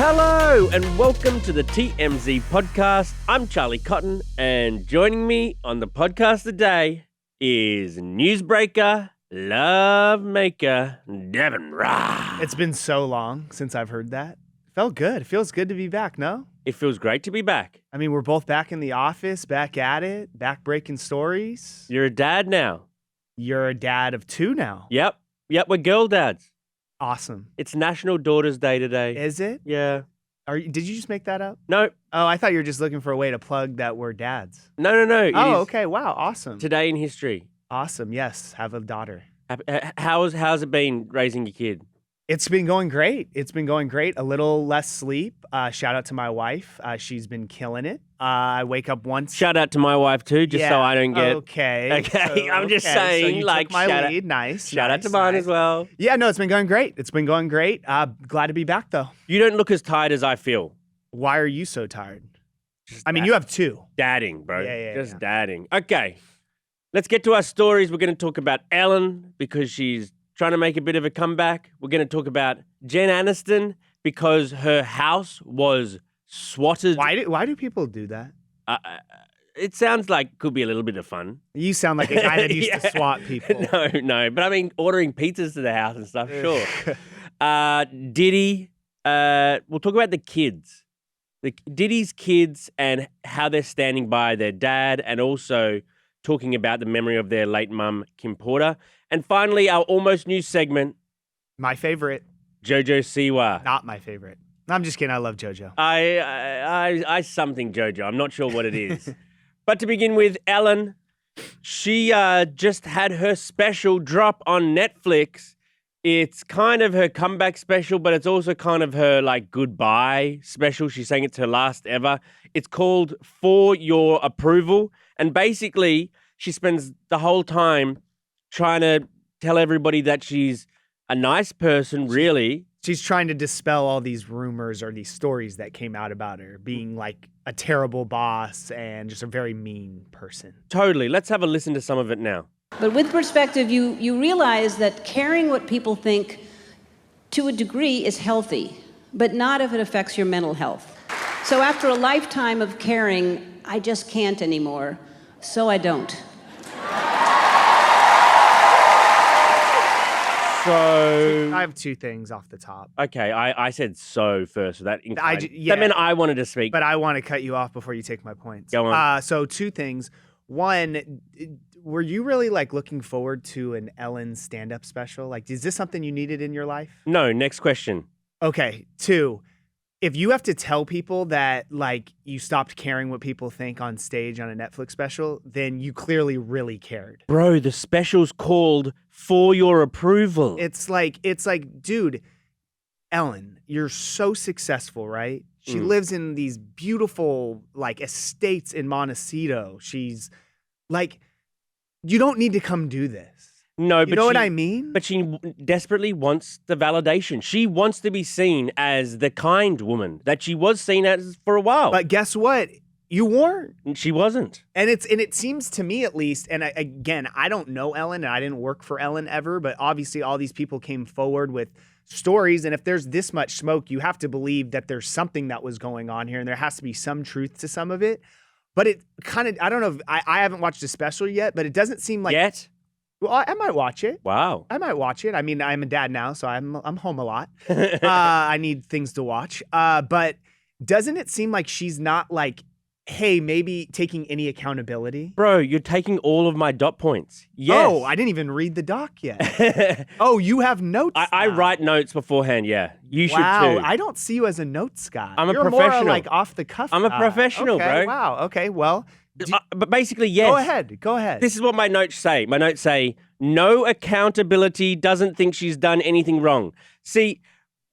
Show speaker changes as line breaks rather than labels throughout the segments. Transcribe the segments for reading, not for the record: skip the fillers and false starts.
Hello and welcome to the TMZ podcast. I'm Charlie Cotton, and joining me on the podcast today is newsbreaker, love maker, Deven. Rall.
It's been so long since I've heard that. Felt good. It feels good to be back, no?
It feels great to be back.
I mean, we're both back in the office, back at it, back breaking stories.
You're a dad now.
You're a dad of two now.
Yep, we're girl dads.
Awesome.
It's National Daughters Day today.
Is it?
Yeah.
Did you just make that up?
No.
Oh, I thought you were just looking for a way to plug that we're dads.
No.
Oh, okay. Wow. Awesome.
Today in history.
Awesome. Yes. Have a daughter.
How's it been raising your kid?
It's been going great. A little less sleep. Shout out to my wife. She's been killing it. I wake up once.
Shout out to my wife too, just so I don't get...
Okay.
I'm just saying,
so you
like,
took my
shout
lead. Nice.
Shout out to mine as well.
Yeah, no, it's been going great. Glad to be back though.
You don't look as tired as I feel.
Why are you so tired? You have two.
Dadding, bro.
Yeah.
Dadding. Okay. Let's get to our stories. We're going to talk about Ellen because she's trying to make a bit of a comeback. We're going to talk about Jen Aniston because her house was swatted.
Why do people do that?
It sounds like could be a little bit of fun.
You sound like a guy that used to swat people.
No. But I mean, ordering pizzas to the house and stuff, sure. Diddy. We'll talk about the kids. Diddy's kids and how they're standing by their dad, and also talking about the memory of their late mum, Kim Porter. And finally, our almost news segment.
My favorite.
JoJo Siwa.
Not my favorite. I'm just kidding. I love JoJo.
I something JoJo. I'm not sure what it is. But to begin with, Ellen, she just had her special drop on Netflix. It's kind of her comeback special, but it's also kind of her like goodbye special. She's saying it's her last ever. It's called For Your Approval. And basically, she spends the whole time trying to tell everybody that she's a nice person, really.
She's trying to dispel all these rumors or these stories that came out about her being like a terrible boss and just a very mean person.
Totally. Let's have a listen to some of it now.
But with perspective, you realize that caring what people think to a degree is healthy, but not if it affects your mental health. So after a lifetime of caring, I just can't anymore, so I don't.
So
I have two things off the top.
Okay, I said so first. So that
yeah,
that meant I wanted to speak.
But I want to cut you off before you take my points.
Go on.
So two things. One, were you really like looking forward to an Ellen stand-up special? Like, is this something you needed in your life?
No, next question.
Okay. Two, if you have to tell people that like you stopped caring what people think on stage on a Netflix special, then you clearly really cared.
Bro, the special's called For Your Approval.
It's like, dude, Ellen, you're so successful, right? She lives in these beautiful like estates in Montecito. She's like, you don't need to come do this.
No, but
you know what I mean?
But she desperately wants the validation. She wants to be seen as the kind woman that she was seen as for a while.
But guess what? You weren't.
She wasn't.
And it seems to me at least, and again, I don't know Ellen and I didn't work for Ellen ever, but obviously all these people came forward with stories, and if there's this much smoke, you have to believe that there's something that was going on here and there has to be some truth to some of it. But it kind of, I don't know, I haven't watched the special yet, but it doesn't seem like...
Yet?
Well, I might watch it.
Wow.
I might watch it. I mean, I'm a dad now, so I'm home a lot. I need things to watch. But doesn't it seem like she's not like, hey, maybe taking any accountability?
Bro, you're taking all of my dot points. Yes.
Oh, I didn't even read the doc yet. Oh, you have notes.
I write notes beforehand, yeah. You should too.
Wow, I don't see you as a notes guy.
I'm a
You're
professional.
More like off the cuff.
I'm a professional,
okay,
bro.
Wow. Okay. Well,
but basically, yes.
Go ahead.
This is what my notes say. My notes say, no accountability, doesn't think she's done anything wrong. See,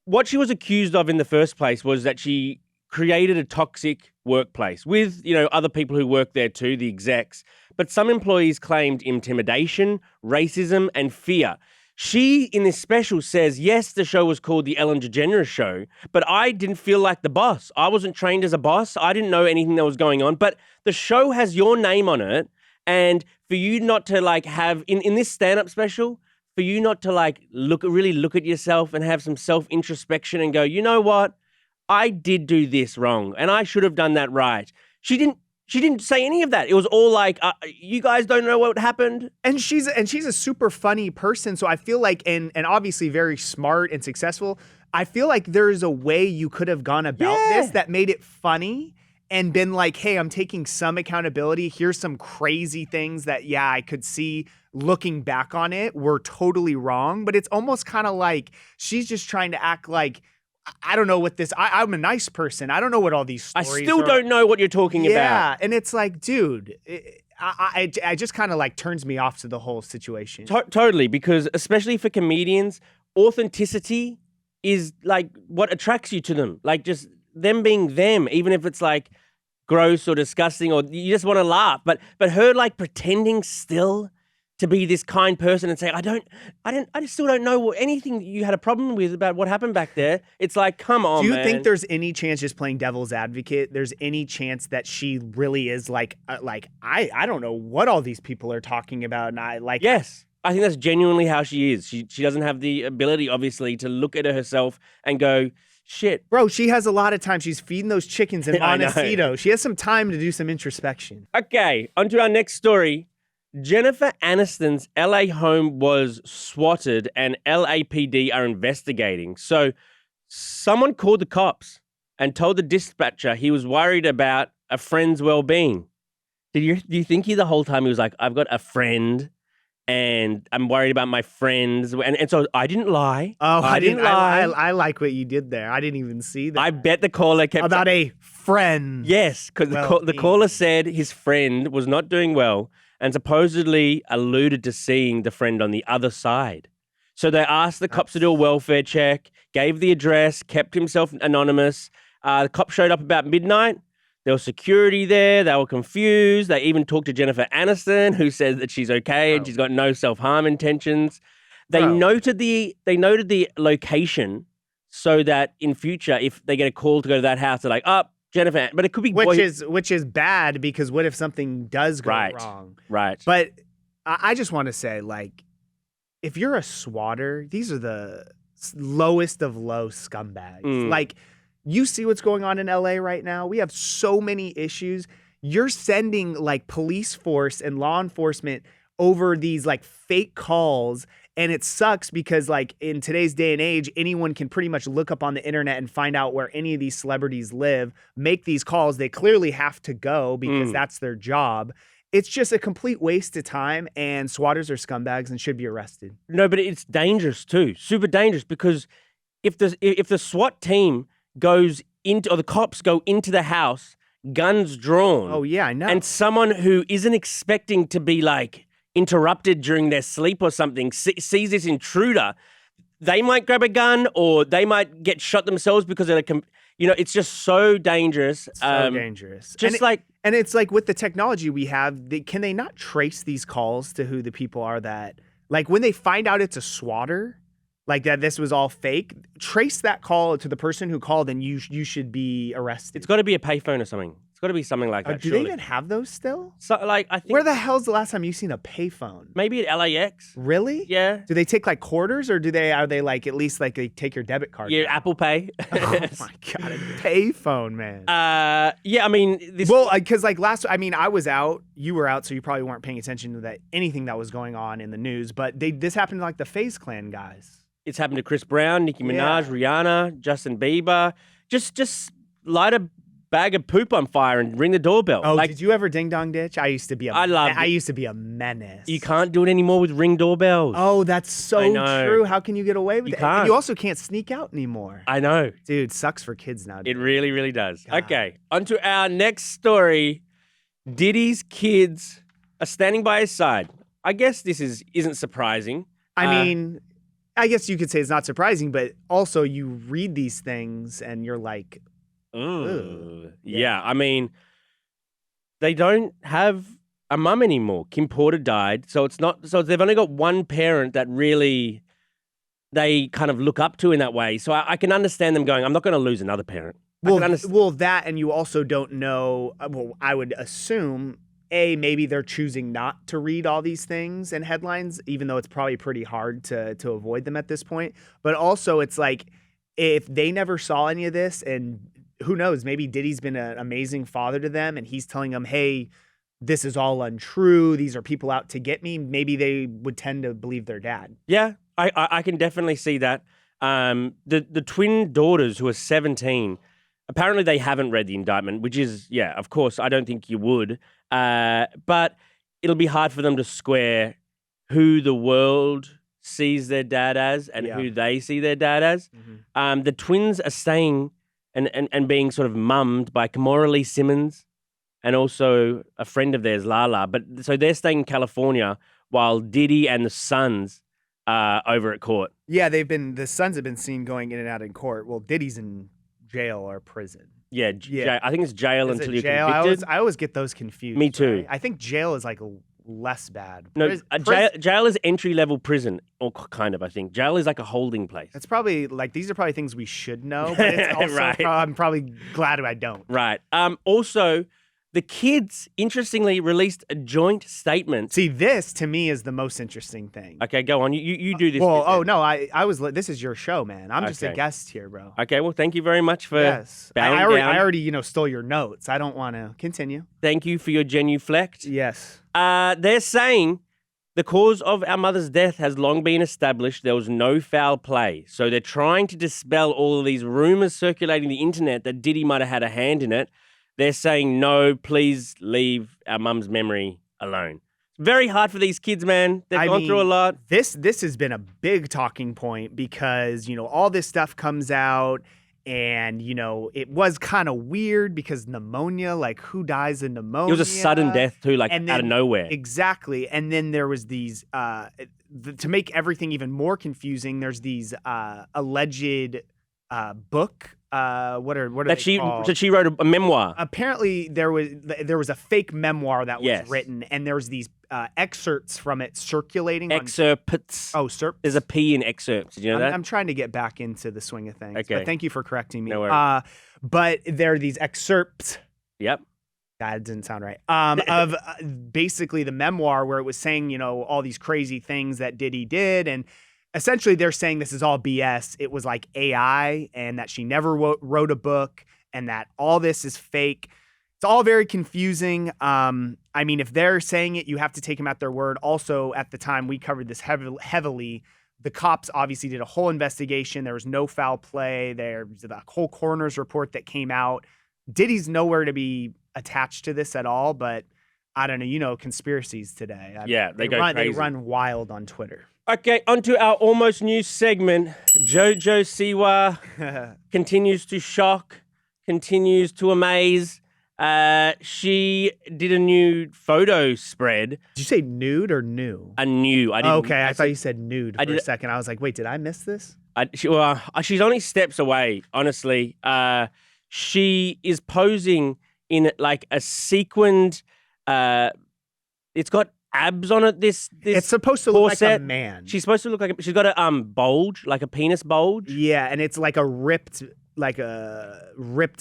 what she was accused of in the first place was that she created a toxic workplace with, other people who work there too, the execs. But some employees claimed intimidation, racism, and fear. She, in this special, says, yes, the show was called The Ellen DeGeneres Show, but I didn't feel like the boss. I wasn't trained as a boss. I didn't know anything that was going on. But the show has your name on it. And for you not to have, in this stand-up special, for you not to really look at yourself and have some self-introspection and go, you know what? I did do this wrong and I should have done that right. She didn't say any of that. It was all like, you guys don't know what happened.
And she's a super funny person. So I feel like, and obviously very smart and successful. I feel like there's a way you could have gone about this that made it funny and been like, hey, I'm taking some accountability. Here's some crazy things that, I could see looking back on it were totally wrong. But it's almost kind of like she's just trying to act like, I don't know what this, I'm a nice person. I don't know what all these stories
I still don't know what you're talking about.
Yeah, and it's like, dude, I just kind of like turns me off to the whole situation.
Totally, because especially for comedians, authenticity is like what attracts you to them. Like just them being them, even if it's like gross or disgusting or you just want to laugh. But her like pretending still to be this kind person and say, I just still don't know anything you had a problem with about what happened back there. It's like, come on,
Do you
man.
think there's any chance, just playing devil's advocate, there's any chance that she really is like I don't know what all these people are talking about, and I like.
Yes. I think that's genuinely how she is. She doesn't have the ability, obviously, to look at herself and go, shit.
Bro, she has a lot of time. She's feeding those chickens in
I know.
Montecito. She has some time to do some introspection.
Okay, on to our next story. Jennifer Aniston's LA home was swatted and LAPD are investigating. So someone called the cops and told the dispatcher he was worried about a friend's well-being. Do you think he the whole time he was like, I've got a friend and I'm worried about my friends. And so I didn't lie.
Oh,
I didn't lie.
I like what you did there. I didn't even see that.
I bet the caller kept...
About a friend.
Yes, because the caller said his friend was not doing well and supposedly alluded to seeing the friend on the other side. So they asked the cops to do a welfare check, gave the address, kept himself anonymous. The cops showed up about midnight. There was security there. They were confused. They even talked to Jennifer Aniston, who said that she's okay and she's got no self-harm intentions. They noted the location so that in future, if they get a call to go to that house, they're like, Jennifer, but it could be
which is bad, because what if something does go wrong?
Right.
But I just want to say, like, if you're a swatter, these are the lowest of low scumbags. Like, you see what's going on in LA right now. We have so many issues. You're sending like police force and law enforcement over these like fake calls. And it sucks because, like, in today's day and age, anyone can pretty much look up on the internet and find out where any of these celebrities live, make these calls. They clearly have to go because that's their job. It's just a complete waste of time, and swatters are scumbags and should be arrested.
No, but it's dangerous too. Super dangerous, because if the SWAT team goes into, or the cops go into the house, guns drawn.
Oh, yeah, I know.
And someone who isn't expecting to be like interrupted during their sleep or something sees this intruder, they might grab a gun or they might get shot themselves because of it's just so dangerous.
So dangerous. And it's like with the technology we have, can they not trace these calls to who the people are that, like, when they find out it's a swatter, like that this was all fake, trace that call to the person who called and you should be arrested.
It's got to be a payphone or something. It's got to be something like that.
Do they even have those still?
So, like, I think.
Where the hell's the last time you've seen a payphone?
Maybe at LAX.
Really?
Yeah.
Do they take like quarters, or are they like at least like they take your debit card?
Yeah, Apple Pay.
Oh my God, a payphone, man.
Yeah, I mean,
because like I was out, you were out, so you probably weren't paying attention to anything that was going on in the news. But this happened to like the FaZe Clan guys.
It's happened to Chris Brown, Nicki Minaj, Rihanna, Justin Bieber. Just light a bag of poop on fire and ring the doorbell.
Oh, did you ever ding dong ditch? I used to be a menace.
You can't do it anymore with ring doorbells.
Oh, that's so true. How can you get away with it?
Can't.
And you also can't sneak out anymore.
I know.
Dude, sucks for kids now.
It really, really does.
God.
Okay, on to our next story. Diddy's kids are standing by his side. I guess this isn't surprising.
I mean, I guess you could say it's not surprising, but also you read these things and you're like,
ugh. Yeah, I mean, they don't have a mum anymore. Kim Porter died, so they've only got one parent that really they kind of look up to in that way. So I can understand them going, I'm not going to lose another parent.
Well, that, and you also don't know, I would assume, maybe they're choosing not to read all these things and headlines, even though it's probably pretty hard to avoid them at this point. But also, it's like, if they never saw any of this, and who knows, maybe Diddy's been an amazing father to them and he's telling them, hey, this is all untrue. These are people out to get me. Maybe they would tend to believe their dad.
Yeah, I can definitely see that. The twin daughters who are 17, apparently they haven't read the indictment, which is, yeah, of course, I don't think you would. But it'll be hard for them to square who the world sees their dad as and who they see their dad as. The twins are staying and being sort of mummed by Kimora Lee Simmons and also a friend of theirs, Lala. But so they're staying in California while Diddy and the sons are over at court.
Yeah, the sons have been seen going in and out in court. Well, Diddy's in jail or prison.
Yeah, I think it's jail
Is
until
it
you're
jail?
convicted.
I always get those confused.
Me too.
Right? I think jail is like less bad.
No, jail is entry-level prison, or kind of, I think. Jail is like a holding place.
It's probably like, these are probably things we should know, but it's also
Right.
I'm probably glad I don't.
Right. Also, the kids, interestingly, released a joint statement.
See, this to me is the most interesting thing.
Okay, go on. You do this.
Well,
bit then.
no, I was. This is your show, man. I'm just a
Okay.
guest here, bro.
Okay, well, thank you very much for
Yes,
bowing
I already,
down.
stole your notes. I don't want to continue.
Thank you for your genuflect.
Yes.
They're saying the cause of our mother's death has long been established. There was no foul play. So they're trying to dispel all of these rumors circulating the internet that Diddy might have had a hand in it. They're saying, no, please leave our mum's memory alone. Very hard for these kids, man. They've gone through a lot.
This has been a big talking point because, all this stuff comes out and, it was kind of weird because pneumonia, like who dies of pneumonia?
It was a sudden death too, like
And
out of
then-
nowhere.
Exactly. And then there was these, to make everything even more confusing, there's these alleged book. What are
That
they called?
she wrote a memoir.
Apparently there was a fake memoir that was
Yes.
written, and there was these excerpts from it circulating.
Excerpts.
Excerpts.
There's a P in excerpts. Did you know that?
I'm trying to get back into the swing of things.
Okay.
But thank you for correcting me.
No worries.
But there are these excerpts.
Yep.
That didn't sound right. Of basically the memoir where it was saying, all these crazy things that Diddy did. And essentially they're saying this is all BS. It was like AI and that she never wrote a book and that all this is fake. It's all very confusing. I mean, if they're saying it, you have to take them at their word. Also, at the time we covered this heavily, the cops obviously did a whole investigation. There was no foul play. There was the whole coroner's report that came out. Diddy's nowhere to be attached to this at all, but I don't know, conspiracies today.
Yeah, they go crazy.
They run wild on Twitter.
Okay, onto our almost news segment. JoJo Siwa continues to shock, continues to amaze. She did a new photo spread.
Did you say nude or new?
I knew. I didn't.
Okay, I thought you said nude for a second. I was like, wait, did I miss this?
She's only steps away, honestly. She is posing in like a sequined. It's got abs on it. This
It's supposed to look like a
corset.
man.
She's supposed to look like she's got a bulge, like a penis bulge.
Yeah, and it's like a ripped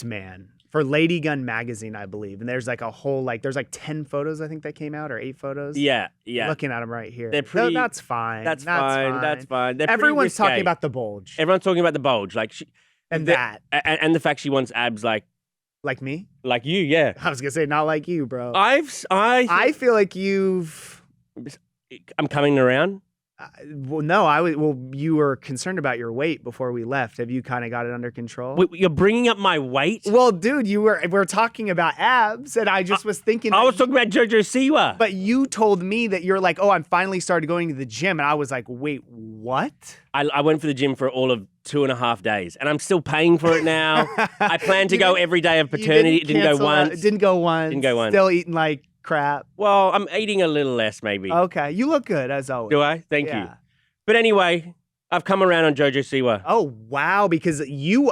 man for Lady Gun magazine, I believe. And there's like a whole there's like 10 photos I think that came out, or 8 photos.
Yeah.
Looking at them right here.
They're pretty.
No, that's fine.
That's fine. They're pretty
Everyone's talking
risque.
about the bulge
Everyone's talking about the bulge, like
and
and the fact she wants abs like
me.
you. Yeah.
I was gonna say not like you, bro.
I
feel like you've.
I'm coming around.
Well, no, you were concerned about your weight before we left. Have you kind of got it under control?
Wait, you're bringing up my weight?
Well, dude, we're talking about abs, and I just was thinking.
I was talking about JoJo Siwa.
But you told me that you're like, oh, I'm finally started going to the gym, and I was like, wait, what?
I went for the gym for all of 2.5 days, and I'm still paying for it now. I plan to go every day of paternity. It didn't go once.
Didn't go once. Still eating like crap.
Well, I'm eating a little less, maybe.
Okay, you look good as always.
Do I? Thank you. But anyway, I've come around on JoJo Siwa.
Oh wow, because you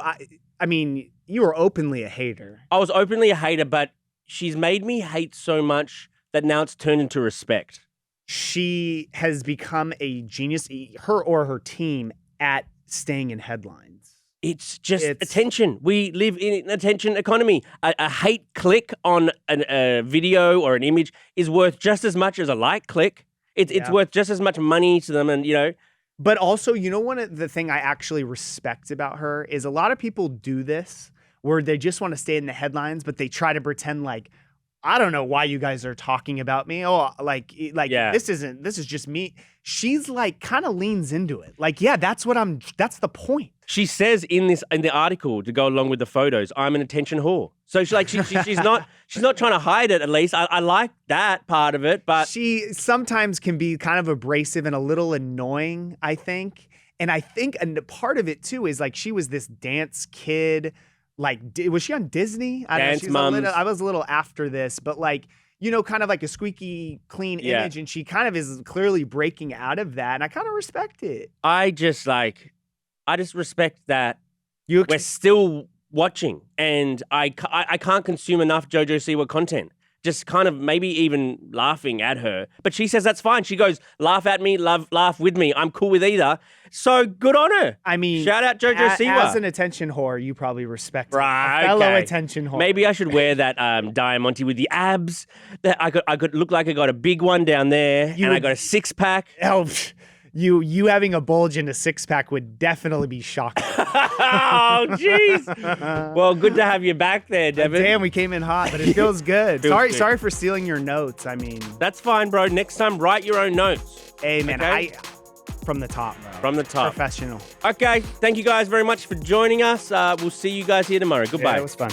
were openly a hater.
I was openly a hater, but she's made me hate so much that now it's turned into respect.
She has become a genius, her or her team, at staying in headlines.
It's just attention. We live in an attention economy. A hate click on a video or an image is worth just as much as a like click. It's worth just as much money to them, and
But also, you know, one of the thing I actually respect about her is a lot of people do this where they just want to stay in the headlines, but they try to pretend like, I don't know why you guys are talking about me. Oh, like this is just me. She's like kind of leans into it. Like, yeah, that's the point.
She says in the article to go along with the photos, I'm an attention whore. So she's not trying to hide it. At least I like that part of it, but
she sometimes can be kind of abrasive and a little annoying, I think. And I think part of it too is like she was this dance kid. Like, was she on Disney? I
Dance Moms.
I was a little after this, but like, you know, kind of like a squeaky clean image, and she kind of is clearly breaking out of that, and I kind of respect it.
I just respect that we're still watching, and I can't consume enough JoJo Siwa content. Just kind of maybe even laughing at her. But she says that's fine. She goes, laugh at me, laugh with me. I'm cool with either. So good on her.
I mean,
shout out JoJo Siwa.
As an attention whore, you probably respect
right,
a fellow attention whore.
Maybe I should wear that Diamante with the abs. That I could look like I got a big one down there, I got a 6-pack.
Oh, you having a bulge in a 6-pack would definitely be shocking.
Oh, jeez. Well, good to have you back there, Deven.
Damn, we came in hot, but it feels good. Sorry for stealing your notes. I mean,
that's fine, bro. Next time, write your own notes.
Hey, man,
okay?
From the top, bro.
From the top.
Professional.
Okay, thank you guys very much for joining us. We'll see you guys here tomorrow. Goodbye.
Yeah, it was fun.